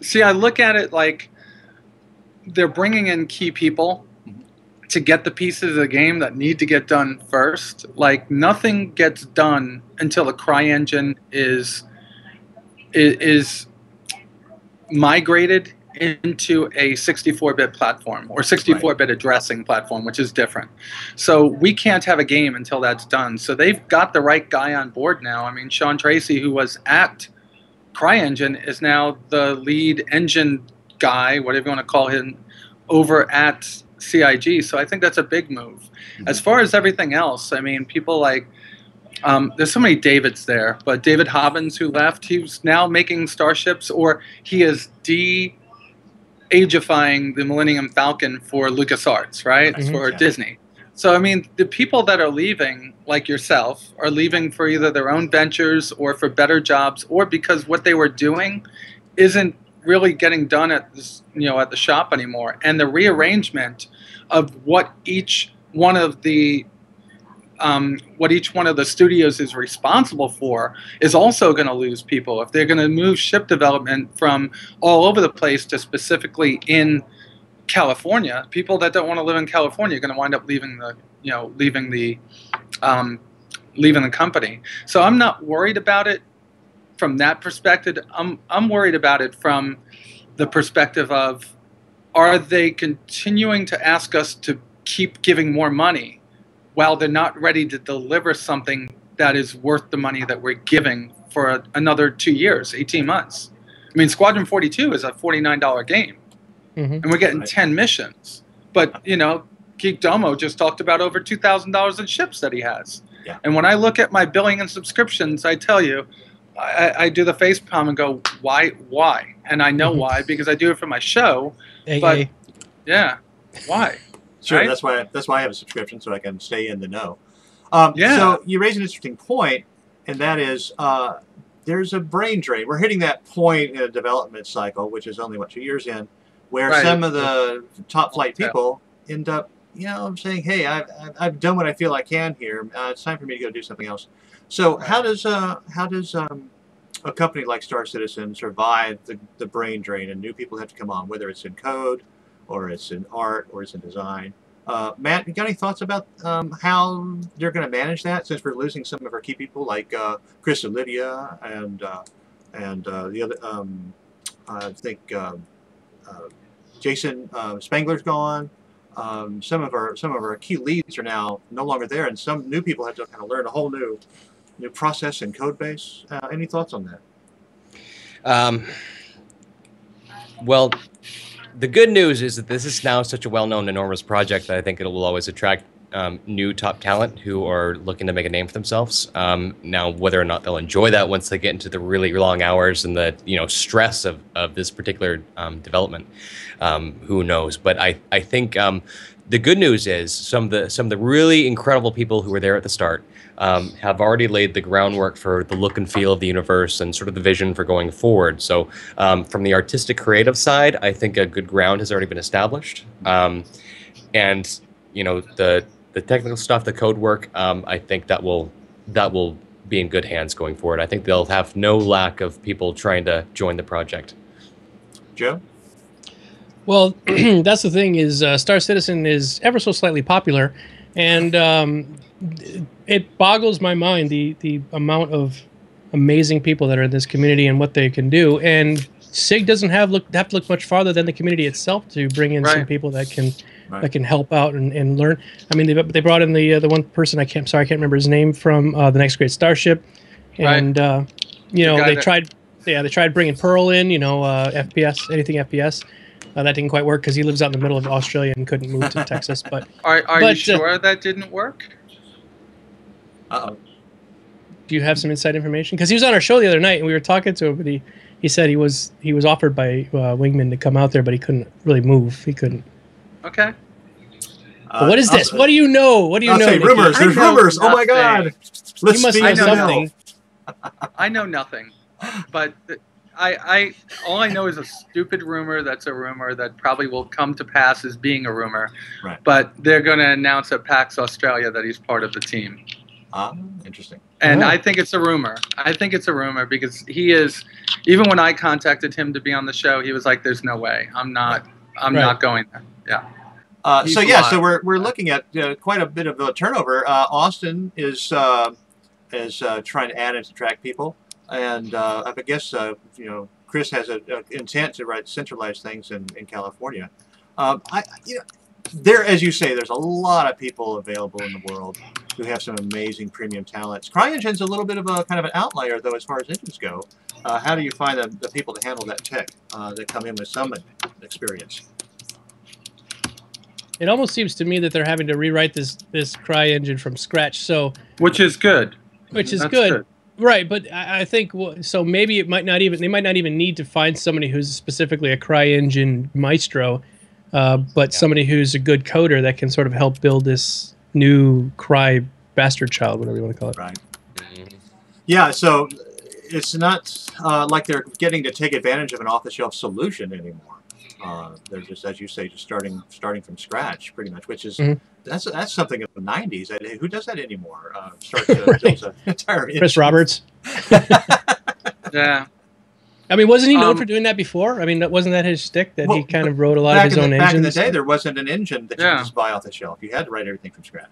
see. I look at it like they're bringing in key people to get the pieces of the game that need to get done first. Like, nothing gets done until the CryEngine is migrated into a 64-bit platform or 64-bit addressing platform, which is different. So we can't have a game until that's done. So they've got the right guy on board now. I mean, Sean Tracy, who was at CryEngine, is now the lead engine guy, whatever you want to call him, over at CIG. So I think that's a big move. As far as everything else, I mean, people like there's so many Davids there, but David Hobbins, who left, he's now making starships, or he is de-agifying the Millennium Falcon for LucasArts, right? For Disney. So I mean, the people that are leaving, like yourself, are leaving for either their own ventures or for better jobs, or because what they were doing isn't really getting done at this, at the shop anymore. And the rearrangement of what each one of the studios is responsible for is also going to lose people. If they're going to move ship development from all over the place to specifically in California, people that don't want to live in California are going to wind up leaving the company. So I'm not worried about it from that perspective. I'm worried about it from the perspective of, are they continuing to ask us to keep giving more money while they're not ready to deliver something that is worth the money that we're giving for another 2 years, 18 months? I mean, Squadron 42 is a $49 game, and we're getting 10 missions. But, Geek Domo just talked about over $2,000 in ships that he has. Yeah. And when I look at my billing and subscriptions, I tell you, I do the face palm and go, why? And I know why, because I do it for my show. But yeah, why? Sure, right? that's why I have a subscription, so I can stay in the know. Yeah. So you raise an interesting point, and that is there's a brain drain. We're hitting that point in a development cycle, which is only 2 years in, where some of the top flight people end up, saying, "Hey, I've done what I feel I can here. It's time for me to go do something else." So how does a company like Star Citizen survive the brain drain, and new people have to come on, whether it's in code, or it's in art, or it's in design? Matt, you got any thoughts about how they're going to manage that, since we're losing some of our key people like Chris Olivia and the other, I think Jason Spangler's gone. Some of our key leads are now no longer there, and some new people have to kind of learn a whole new process and code base. Any thoughts on that? Well, the good news is that this is now such a well-known, enormous project that I think it will always attract new top talent who are looking to make a name for themselves. Now, whether or not they'll enjoy that once they get into the really long hours and the stress of this particular development, who knows? But I think the good news is some of the really incredible people who were there at the start have already laid the groundwork for the look and feel of the universe and sort of the vision for going forward. So from the artistic creative side, I think a good ground has already been established. And the technical stuff, the code work, I think that will be in good hands going forward. I think they'll have no lack of people trying to join the project. Joe? Well, that's the thing is Star Citizen is ever so slightly popular, and it boggles my mind the amount of amazing people that are in this community and what they can do. And SIG doesn't have to look much farther than the community itself to bring in some people that can help out and learn. I mean, they brought in the one person I can't remember his name from the Next Great Starship, and they tried bringing Pearl in, FPS, anything FPS. That didn't quite work because he lives out in the middle of Australia and couldn't move to Texas. But are you sure that didn't work? Uh-oh. Do you have some inside information? Because he was on our show the other night and we were talking to him, but he said he was offered by Wingman to come out there, but he couldn't really move. He couldn't. Okay. What is this? What do you know? What do you know? Say rumors. There's rumors. Oh my God! You must know something. I know nothing, but I all I know is a stupid rumor that's a rumor that probably will come to pass as being a rumor. Right. But they're going to announce at PAX Australia that he's part of the team. Interesting. And I think it's a rumor. I think it's a rumor because he is. Even when I contacted him to be on the show, he was like, "There's no way. I'm not going there." Yeah. So we're looking at quite a bit of a turnover. Austin is trying to add and subtract people. And I guess Chris has an intent to centralize things in California. There, as you say, there's a lot of people available in the world who have some amazing premium talents. CryEngine's a little bit of a kind of an outlier, though, as far as engines go. How do you find the people to handle that tech that come in with some experience? It almost seems to me that they're having to rewrite this CryEngine from scratch. So which is good. Which is good. Right, but I think so. Maybe they might not even need to find somebody who's specifically a CryEngine maestro, but somebody who's a good coder that can sort of help build this new Cry bastard child, whatever you want to call it. Right. Yeah. So it's not like they're getting to take advantage of an off-the-shelf solution anymore. They're just, as you say, just starting from scratch, pretty much, which is that's something of the '90s. Who does that anymore? Start to build an entire Chris Roberts. Yeah. I mean, wasn't he known for doing that before? I mean, wasn't that his shtick that he kind of wrote a lot of his own engines? Back in the day, there wasn't an engine that you could just buy off the shelf. You had to write everything from scratch.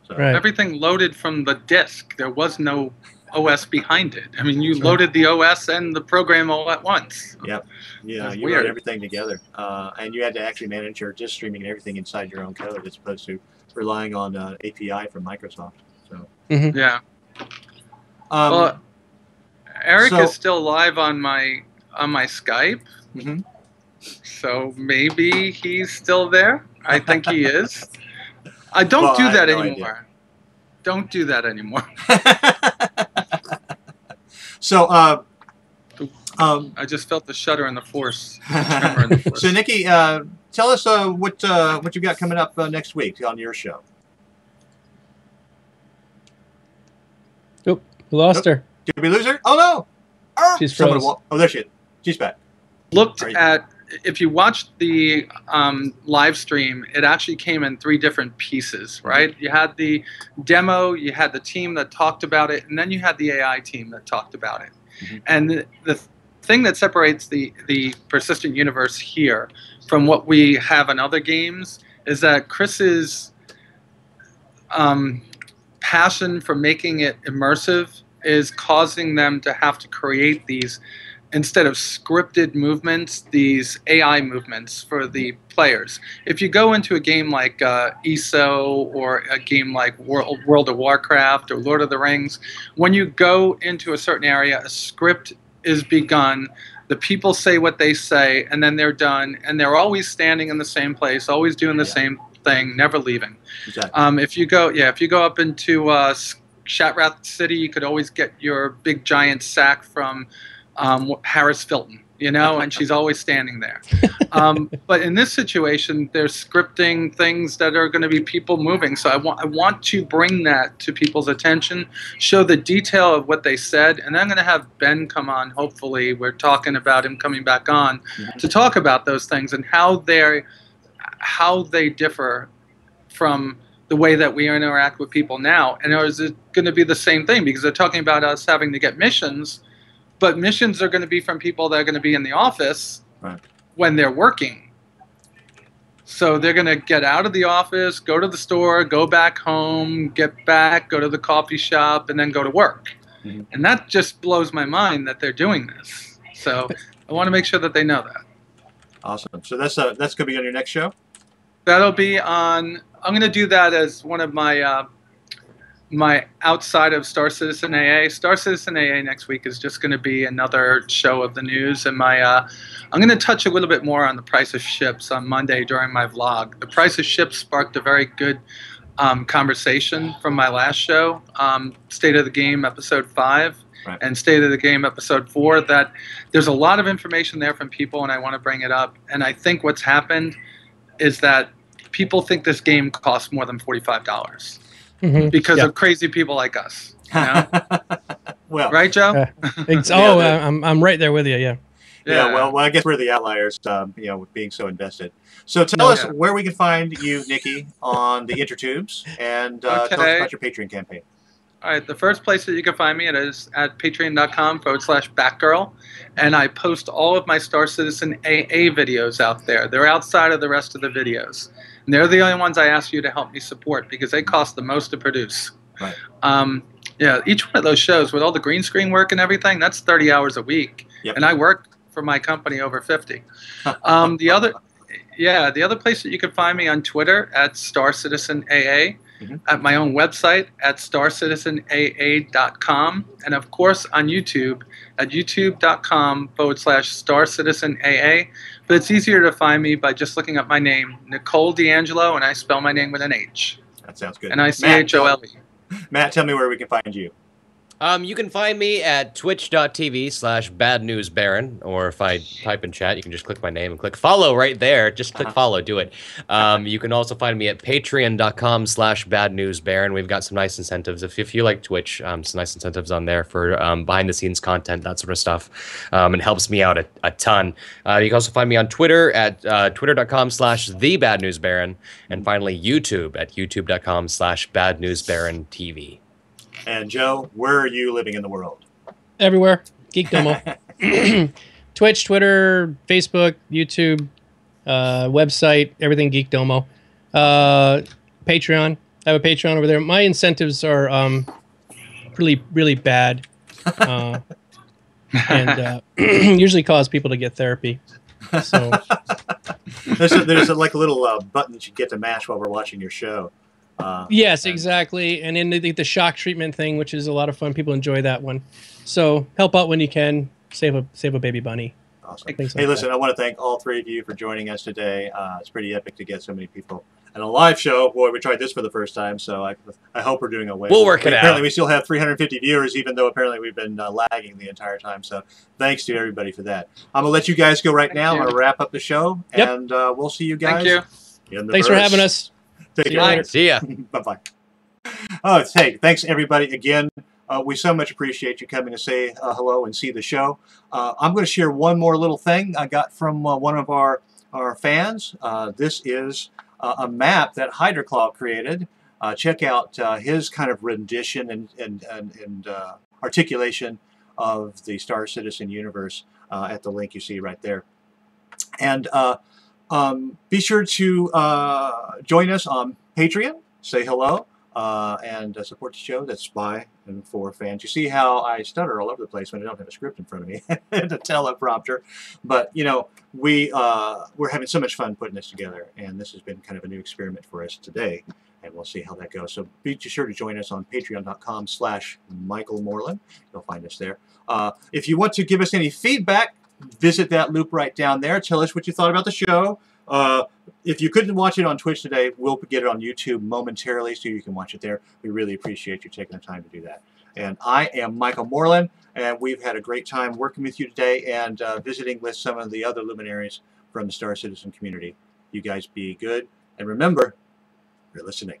So. Right. Everything loaded from the disk. There was no OS behind it. I mean, you loaded the OS and the program all at once. Yep. Yeah, you wrote everything together. And you had to actually manage your disk streaming and everything inside your own code as opposed to relying on API from Microsoft. So. Yeah. Well, Eric is still live on my Skype. So maybe he's still there. I think he is. I don't do that anymore. Don't do that anymore. So, I just felt the shudder in the force. Tremor in the force. So, Nikki, tell us what you got coming up next week on your show. Oop, we lost her. Did we lose her? Oh no! She's frozen. Oh, there she is. She's back. If you watched the live stream, it actually came in 3 different pieces, right? You had the demo, you had the team that talked about it, and then you had the AI team that talked about it. And the thing that separates the Persistent Universe here from what we have in other games is that Chris's passion for making it immersive is causing them to have to create these instead of scripted movements, these AI movements for the players. If you go into a game like ESO or a game like World of Warcraft or Lord of the Rings, when you go into a certain area, a script is begun. The people say what they say, and then they're done, and they're always standing in the same place, always doing the same thing, never leaving. Exactly. If you go up into Shatrath City, you could always get your big giant sack from Harris Filton, you know, and she's always standing there. But in this situation, they're scripting things that are going to be people moving. So I want to bring that to people's attention, show the detail of what they said, and I'm going to have Ben come on. Hopefully, we're talking about him coming back on to talk about those things and how they differ from the way that we interact with people now. And is it going to be the same thing? Because they're talking about us having to get missions, but missions are going to be from people that are going to be in the office when they're working. So they're going to get out of the office, go to the store, go back home, get back, go to the coffee shop, and then go to work. And that just blows my mind that they're doing this. So I want to make sure that they know that. Awesome. So that's going to be on your next show? That'll be on. I'm going to do that as one of my my outside of Star Citizen AA. Star Citizen AA next week is just going to be another show of the news, and I'm going to touch a little bit more on the price of ships on Monday during my vlog. The price of ships sparked a very good conversation from my last show, State of the Game episode 5. And State of the Game episode 4, that there's a lot of information there from people, and I want to bring it up. And I think what's happened is that people think this game costs more than $45 because of crazy people like us. You know? Well, right, Joe? I'm right there with you. Yeah. Well, I guess we're the outliers, you know, with being so invested. So tell us where we can find you, Nikki, on the intertubes, and tell us about your Patreon campaign. All right, the first place that you can find me is at patreon.com/Batgirl, and I post all of my Star Citizen AA videos out there. They're outside of the rest of the videos. And they're the only ones I ask you to help me support because they cost the most to produce. Right. Yeah, each one of those shows with all the green screen work and everything, that's 30 hours a week. Yep. And I work for my company over 50. The other place that you can find me on Twitter at Star Citizen AA. At my own website at starcitizenaa.com, and of course on YouTube at youtube.com/starcitizenaa. But it's easier to find me by just looking up my name, Nicole D'Angelo, and I spell my name with an H. That sounds good. And Ichole. Matt, tell me where we can find you. You can find me at twitch.tv/badnewsbaron, or if I type in chat, you can just click my name and click follow right there. Just click follow, do it. You can also find me at patreon.com/badnewsbaron. We've got some nice incentives. If you like Twitch, some nice incentives on there for behind the scenes content, that sort of stuff. It helps me out a ton. You can also find me on Twitter at twitter.com/thebadnewsbaron, and finally YouTube at youtube.com/badnewsbarontv. And Joe, where are you living in the world? Everywhere. Geek Domo. Twitch, Twitter, Facebook, YouTube, website, everything Geek Domo. Patreon. I have a Patreon over there. My incentives are really bad. And usually cause people to get therapy. So there's like a little button that you get to mash while we're watching your show. Yes, exactly. And then the shock treatment thing, which is a lot of fun. People enjoy that one. So help out when you can. Save a baby bunny. Awesome. Hey, listen, I want to thank all three of you for joining us today. It's pretty epic to get so many people. And a live show, boy, we tried this for the first time, so I hope we're doing okay. We'll work it out. Apparently, we still have 350 viewers, even though apparently we've been lagging the entire time. So thanks to everybody for that. I'm going to let you guys go right now. I'm going to wrap up the show, and we'll see you guys. Thank you. Thanks for having us. Take See care. you later. See ya. Bye-bye. Oh, hey, thanks, everybody, again. We so much appreciate you coming to say hello and see the show. I'm going to share one more little thing I got from one of our fans. This is a map that Hydra created. Check out his kind of rendition and articulation of the Star Citizen universe at the link you see right there. And be sure to join us on Patreon. Say hello. and support the show that's by and for fans. You see how I stutter all over the place when I don't have a script in front of me and a teleprompter. But, you know, we're having so much fun putting this together, and this has been kind of a new experiment for us today, and we'll see how that goes. So be sure to join us on patreon.com/Michael Morlan. You'll find us there. If you want to give us any feedback, visit that loop right down there. Tell us what you thought about the show. If you couldn't watch it on Twitch today, we'll get it on YouTube momentarily so you can watch it there. We really appreciate you taking the time to do that. And I am Michael Morlan, and we've had a great time working with you today and visiting with some of the other luminaries from the Star Citizen community. You guys be good, and remember, you're listening.